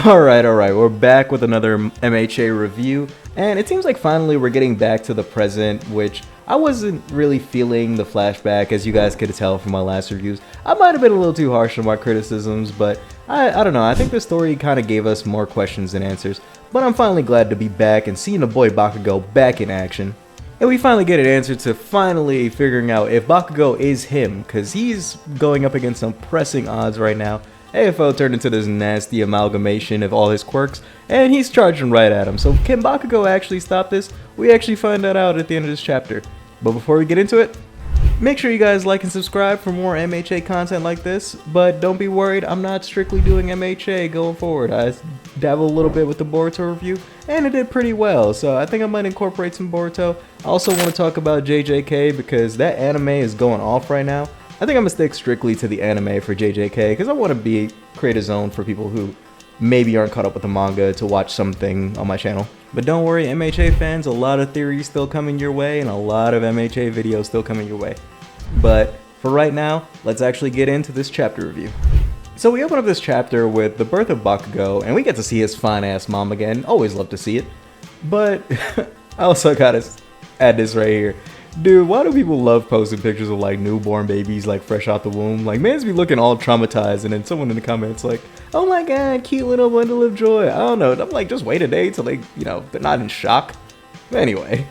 Alright, we're back with another MHA review, and it seems like finally we're getting back to the present, which I wasn't really feeling the flashback, as you guys could tell from my last reviews. I might have been a little too harsh on my criticisms, but I don't know, I think the story kind of gave us more questions than answers, but I'm finally glad to be back and seeing the boy Bakugo back in action. And we finally get an answer to finally figuring out if Bakugo is him, because he's going up against some pressing odds right now. AFO turned into this nasty amalgamation of all his quirks, and he's charging right at him. So can Bakugo actually stop this? We actually find that out at the end of this chapter. But before we get into it, make sure you guys like and subscribe for more MHA content like this. But don't be worried, I'm not strictly doing MHA going forward. I dabbled a little bit with the Boruto review, and it did pretty well. So I think I might incorporate some Boruto. I also want to talk about JJK because that anime is going off right now. I think I'm gonna stick strictly to the anime for JJK because I want to create a zone for people who maybe aren't caught up with the manga to watch something on my channel. But don't worry, MHA fans, a lot of theories still coming your way and a lot of MHA videos still coming your way. But for right now, let's actually get into this chapter review. So we open up this chapter with the birth of Bakugo, and we get to see his fine ass mom again. Always love to see it. But I also gotta add this right here. Dude, why do people love posting pictures of like newborn babies like fresh out the womb? Like, mans be looking all traumatized, and then someone in the comments like, oh my god, cute little bundle of joy. I don't know. I'm like, just wait a day till they, they're not in shock. But anyway,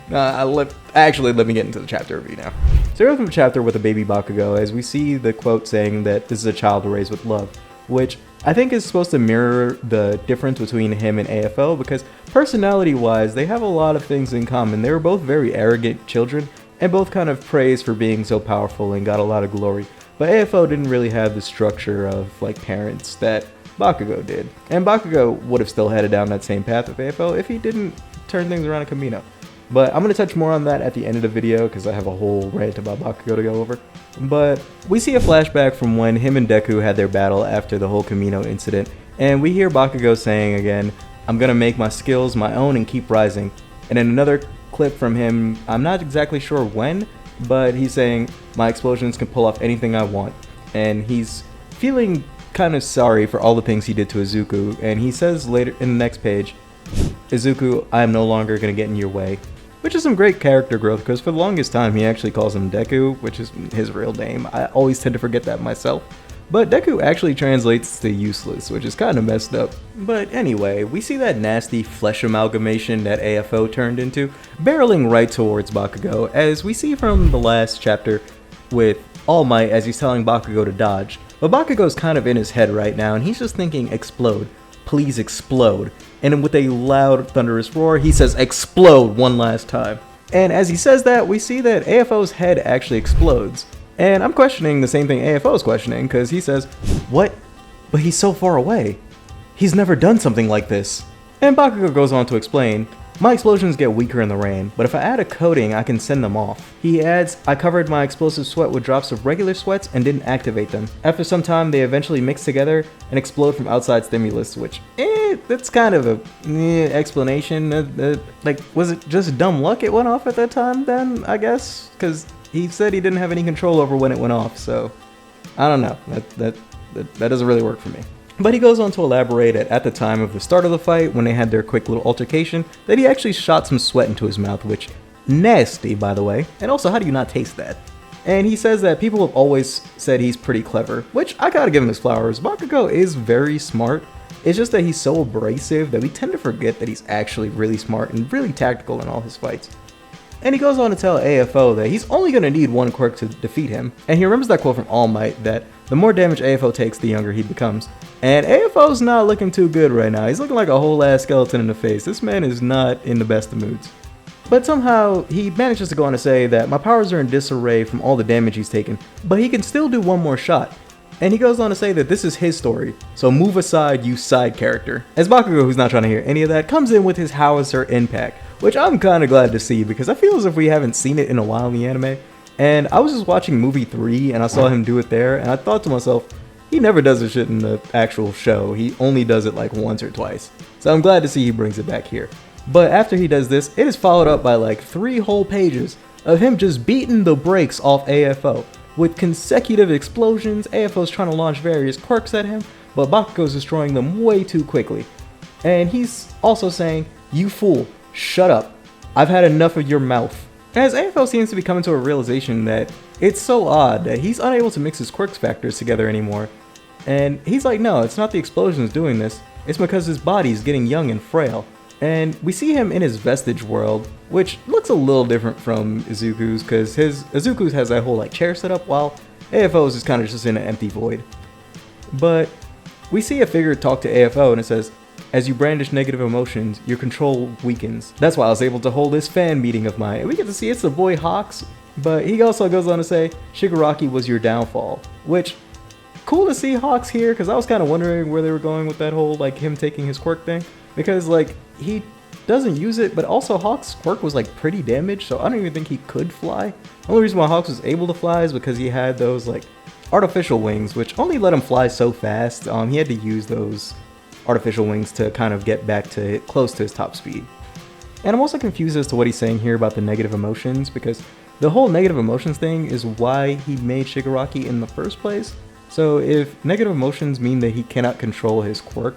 actually let me get into the chapter review now. So we open the chapter with a baby Bakugo as we see the quote saying that this is a child raised with love, which I think is supposed to mirror the difference between him and AFO because personality-wise, they have a lot of things in common. They were both very arrogant children, and both kind of praised for being so powerful and got a lot of glory. But AFO didn't really have the structure of like parents that Bakugo did. And Bakugo would have still headed down that same path with AFO if he didn't turn things around in Kamino. But I'm going to touch more on that at the end of the video because I have a whole rant about Bakugo to go over. But we see a flashback from when him and Deku had their battle after the whole Kamino incident. And we hear Bakugo saying again, I'm going to make my skills my own and keep rising. And in another clip from him, I'm not exactly sure when, but he's saying my explosions can pull off anything I want, and he's feeling kind of sorry for all the things he did to Izuku, and he says later in the next page, Izuku, I am no longer going to get in your way, which is some great character growth because for the longest time he actually calls him Deku, which is his real name. I always tend to forget that myself. But Deku actually translates to useless, which is kind of messed up. But anyway, we see that nasty flesh amalgamation that AFO turned into, barreling right towards Bakugo, as we see from the last chapter with All Might as he's telling Bakugo to dodge. But Bakugo's kind of in his head right now, and he's just thinking, explode, please explode. And with a loud, thunderous roar, he says, explode one last time. And as he says that, we see that AFO's head actually explodes. And I'm questioning the same thing AFO is questioning, because he says, what? But he's so far away. He's never done something like this. And Bakugo goes on to explain, my explosions get weaker in the rain, but if I add a coating, I can send them off. He adds, I covered my explosive sweat with drops of regular sweats and didn't activate them. After some time, they eventually mix together and explode from outside stimulus, which, that's kind of a explanation. Like, was it just dumb luck it went off at that time then, I guess? Because he said he didn't have any control over when it went off, so I don't know. That doesn't really work for me. But he goes on to elaborate at the time of the start of the fight, when they had their quick little altercation, that he actually shot some sweat into his mouth, which, nasty by the way. And also, how do you not taste that? And he says that people have always said he's pretty clever, which I gotta give him his flowers. Bakugo is very smart. It's just that he's so abrasive that we tend to forget that he's actually really smart and really tactical in all his fights. And he goes on to tell AFO that he's only going to need one quirk to defeat him, and he remembers that quote from All Might that the more damage AFO takes, the younger he becomes. And AFO's not looking too good right now. He's looking like a whole ass skeleton in the face. This man is not in the best of moods. But somehow, he manages to go on to say that my powers are in disarray from all the damage he's taken, but he can still do one more shot. And he goes on to say that this is his story, so move aside, you side character. As Bakugo, who's not trying to hear any of that, comes in with his howitzer impact, which I'm kind of glad to see because I feel as if we haven't seen it in a while in the anime. And I was just watching movie 3 and I saw him do it there, and I thought to myself, he never does this shit in the actual show. He only does it like once or twice. So I'm glad to see he brings it back here. But after he does this, it is followed up by like 3 whole pages of him just beating the brakes off AFO. With consecutive explosions, AFO's trying to launch various quirks at him, but Bakugo's destroying them way too quickly. And he's also saying, "You fool, shut up. I've had enough of your mouth." As AFO seems to be coming to a realization that it's so odd that he's unable to mix his quirks factors together anymore. And he's like, no, it's not the explosions doing this, it's because his body's getting young and frail. And we see him in his vestige world, which looks a little different from Izuku's, because Izuku's has that whole like chair setup, while AFO's is kind of just in an empty void. But we see a figure talk to AFO and it says, "As you brandish negative emotions, your control weakens. That's why I was able to hold this fan meeting of mine." And we get to see it's the boy Hawks, but he also goes on to say, "Shigaraki was your downfall," which, cool to see Hawks here, because I was kind of wondering where they were going with that whole like him taking his quirk thing, because like he doesn't use it, but also Hawks' quirk was like pretty damaged, so I don't even think he could fly. The only reason why Hawks was able to fly is because he had those like artificial wings, which only let him fly so fast. He had to use those artificial wings to kind of get back to close to his top speed. And I'm also confused as to what he's saying here about the negative emotions, because the whole negative emotions thing is why he made Shigaraki in the first place. So if negative emotions mean that he cannot control his quirk,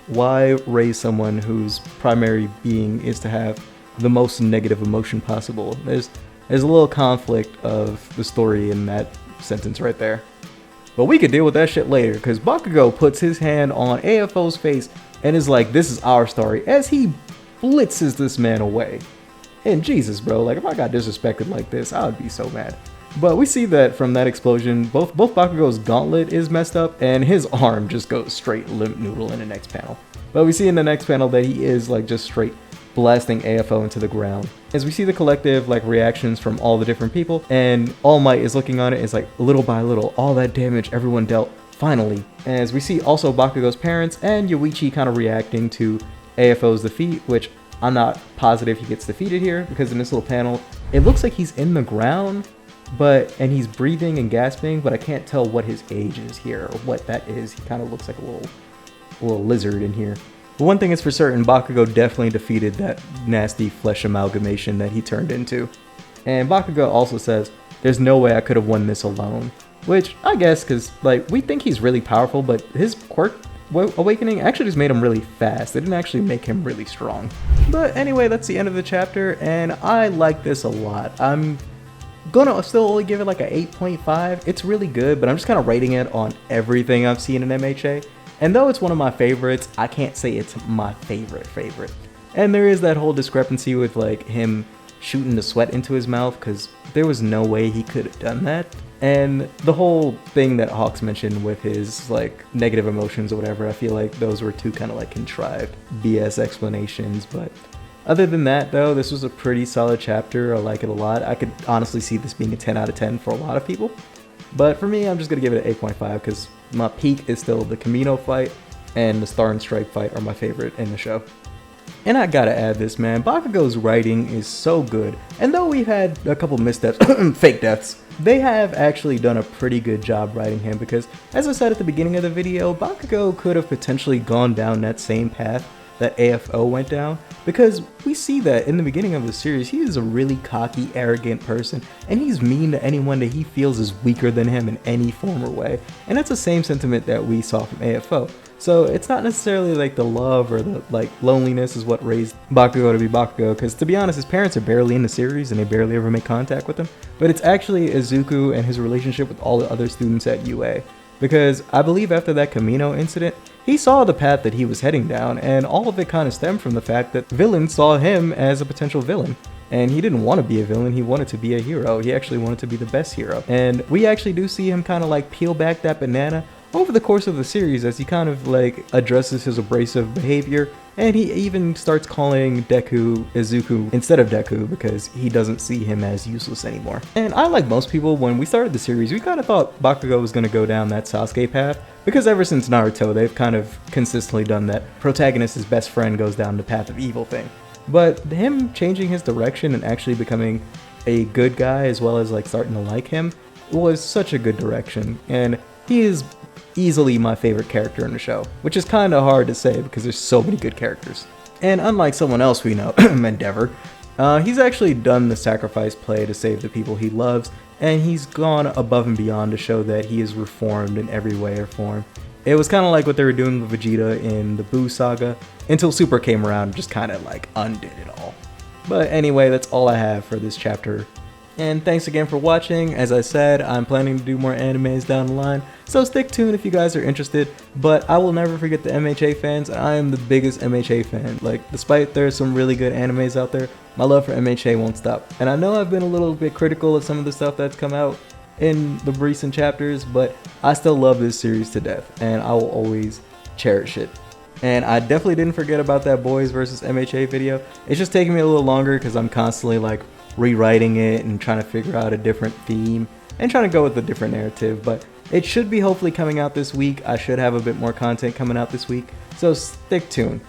why raise someone whose primary being is to have the most negative emotion possible? There's a little conflict of the story in that sentence right there. But we could deal with that shit later, because Bakugo puts his hand on AFO's face and is like, "This is our story," as he blitzes this man away. And Jesus, bro, like if I got disrespected like this, I would be so mad. But we see that from that explosion, both Bakugo's gauntlet is messed up, and his arm just goes straight limp noodle in the next panel. But we see in the next panel that he is like just straight blasting AFO into the ground. As we see the collective like reactions from all the different people, and All Might is looking on it, it's like little by little, all that damage everyone dealt, finally. As we see also Bakugo's parents and Yoichi kind of reacting to AFO's defeat, which I'm not positive he gets defeated here, because in this little panel, it looks like he's in the ground, and he's breathing and gasping, but I can't tell what his age is here or what that is. He kind of looks like a little lizard in here. But one thing is for certain, Bakugo definitely defeated that nasty flesh amalgamation that he turned into. And Bakugo also says, "There's no way I could have won this alone." Which, I guess, because like we think he's really powerful, but his quirk awakening actually just made him really fast. It didn't actually make him really strong. But anyway, that's the end of the chapter, and I like this a lot. I'm gonna still only give it like a 8.5. It's really good, but I'm just kind of rating it on everything I've seen in MHA. And though it's one of my favorites, I can't say it's my favorite. And there is that whole discrepancy with like him shooting the sweat into his mouth, because there was no way he could have done that. And the whole thing that Hawks mentioned with his like negative emotions or whatever, I feel like those were two kind of like contrived BS explanations. But other than that though, this was a pretty solid chapter. I like it a lot. I could honestly see this being a 10 out of 10 for a lot of people. But for me, I'm just going to give it an 8.5, because my peak is still the Camino fight and the Star and Stripe fight are my favorite in the show. And I gotta add this, man, Bakugo's writing is so good. And though we've had a couple missteps, fake deaths, they have actually done a pretty good job writing him, because as I said at the beginning of the video, Bakugo could have potentially gone down that same path that AFO went down, because we see that in the beginning of the series, he is a really cocky, arrogant person, and he's mean to anyone that he feels is weaker than him in any form or way. And that's the same sentiment that we saw from AFO. So it's not necessarily like the love or the like loneliness is what raised Bakugo to be Bakugo, because to be honest, his parents are barely in the series and they barely ever make contact with him. But it's actually Izuku and his relationship with all the other students at UA. Because I believe after that Camino incident, he saw the path that he was heading down, and all of it kind of stemmed from the fact that villains saw him as a potential villain. And he didn't want to be a villain, he wanted to be a hero. He actually wanted to be the best hero. And we actually do see him kind of like peel back that banana over the course of the series, as he kind of like addresses his abrasive behavior, and he even starts calling Deku Izuku instead of Deku, because he doesn't see him as useless anymore. And I, like most people, when we started the series, we kind of thought Bakugo was going to go down that Sasuke path, because ever since Naruto, they've kind of consistently done that protagonist's best friend goes down the path of evil thing. But him changing his direction and actually becoming a good guy, as well as like starting to like him, was such a good direction. And he is easily my favorite character in the show, which is kind of hard to say because there's so many good characters. And unlike someone else we know, Endeavor, he's actually done the sacrifice play to save the people he loves, and he's gone above and beyond to show that he is reformed in every way or form. It was kind of like what they were doing with Vegeta in the Buu saga, until Super came around and just kind of like undid it all. But anyway, that's all I have for this chapter. And thanks again for watching. As I said, I'm planning to do more animes down the line, so stick tuned if you guys are interested. But I will never forget the MHA fans. I am the biggest MHA fan. Like, despite there's some really good animes out there, my love for MHA won't stop. And I know I've been a little bit critical of some of the stuff that's come out in the recent chapters, but I still love this series to death, and I will always cherish it. And I definitely didn't forget about that Boys vs MHA video. It's just taking me a little longer because I'm constantly like rewriting it and trying to figure out a different theme and trying to go with a different narrative, but it should be hopefully coming out this week. I should have a bit more content coming out this week, so stick tuned.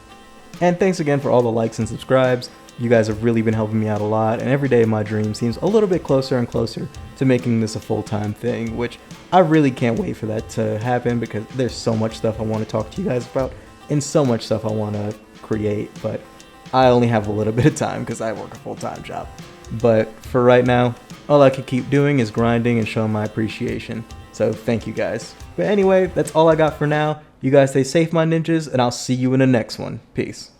And thanks again for all the likes and subscribes. You guys have really been helping me out a lot, and every day my dream seems a little bit closer and closer to making this a full-time thing, which I really can't wait for that to happen because there's so much stuff I want to talk to you guys about and so much stuff I want to create, but I only have a little bit of time because I work a full-time job. But for right now, all I can keep doing is grinding and showing my appreciation. So thank you guys. But anyway, that's all I got for now. You guys stay safe, my ninjas, and I'll see you in the next one. Peace.